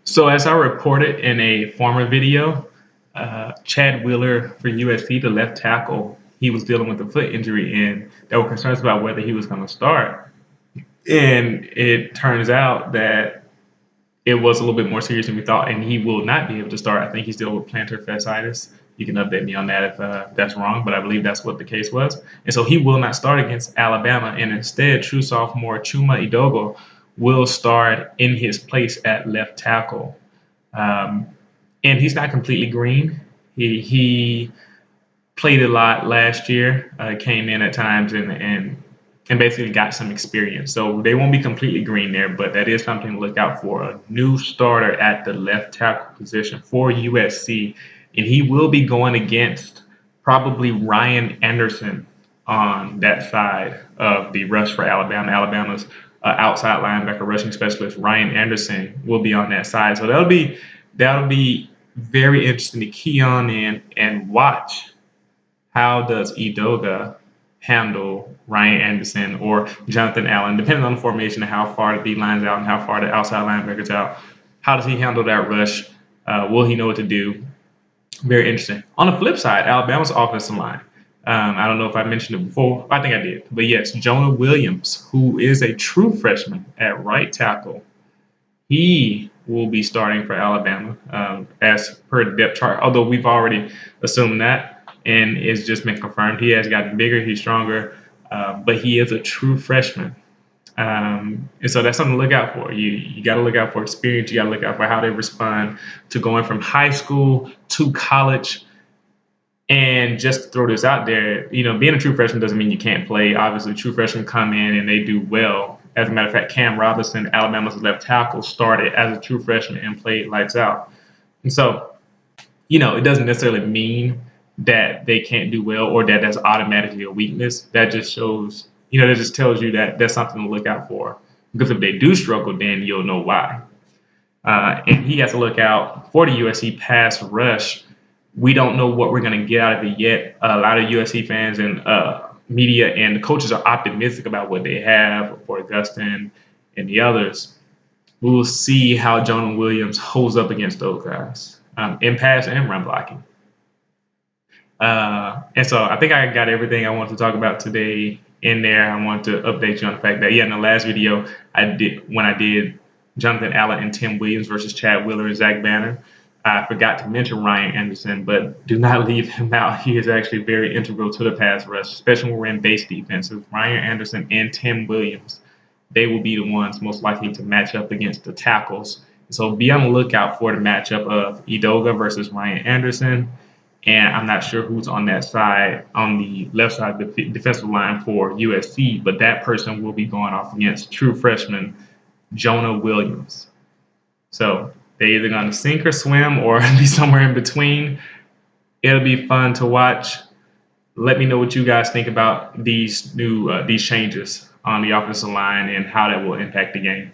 So as I reported in a former video, Chad Wheeler for USC, the left tackle, he was dealing with a foot injury, and there were concerns about whether he was going to start. And it turns out that it was a little bit more serious than we thought, and he will not be able to start. I think he's dealing with plantar fasciitis. You can update me on that if that's wrong, but I believe that's what the case was. And so he will not start against Alabama, and instead, true sophomore Chuma Edoga will start in his place at left tackle. Um, and he's not completely green. He played a lot last year, came in at times and basically got some experience. So they won't be completely green there, but that is something to look out for. A new starter at the left tackle position for USC, and he will be going against probably Ryan Anderson on that side of the rush for Alabama. Alabama's outside linebacker rushing specialist Ryan Anderson will be on that side. So that'll be very interesting to key on and watch. How does Edoga handle Ryan Anderson or Jonathan Allen, depending on the formation and how far the D line's out and how far the outside linebacker's out? How does he handle that rush? Will he know what to do? Very interesting. On the flip side, Alabama's offensive line. I don't know if I mentioned it before. I think I did. But yes, Jonah Williams, who is a true freshman at right tackle, he will be starting for Alabama as per the depth chart, although we've already assumed that and it's just been confirmed. He has gotten bigger, he's stronger, but he is a true freshman. And so that's something to look out for. You got to look out for experience. You got to look out for how they respond to going from high school to college. And just to throw this out there, being a true freshman doesn't mean you can't play. Obviously, true freshmen come in and they do well. As a matter of fact, Cam Robinson, Alabama's left tackle, started as a true freshman and played lights out. And so, it doesn't necessarily mean that they can't do well or that that's automatically a weakness. That just shows, that just tells you that there's something to look out for. Because if they do struggle, then you'll know why. And he has to look out for the USC pass rush. We don't know what we're going to get out of it yet. A lot of USC fans and media and the coaches are optimistic about what they have for Augustin and the others. We'll see how Jonah Williams holds up against those guys in pass and run blocking. And so I think I got everything I want to talk about today in there. I want to update you on the fact that, in the last video when I did Jonathan Allen and Tim Williams versus Chad Wheeler and Zach Banner, I forgot to mention Ryan Anderson, but do not leave him out. He is actually very integral to the pass rush, especially when we're in base defenses. Ryan Anderson and Tim Williams, they will be the ones most likely to match up against the tackles. So be on the lookout for the matchup of Edoga versus Ryan Anderson. And I'm not sure who's on that side, on the left side of the defensive line for USC, but that person will be going off against true freshman Jonah Williams. So they're either going to sink or swim or be somewhere in between. It'll be fun to watch. Let me know what you guys think about these changes on the offensive line and how that will impact the game.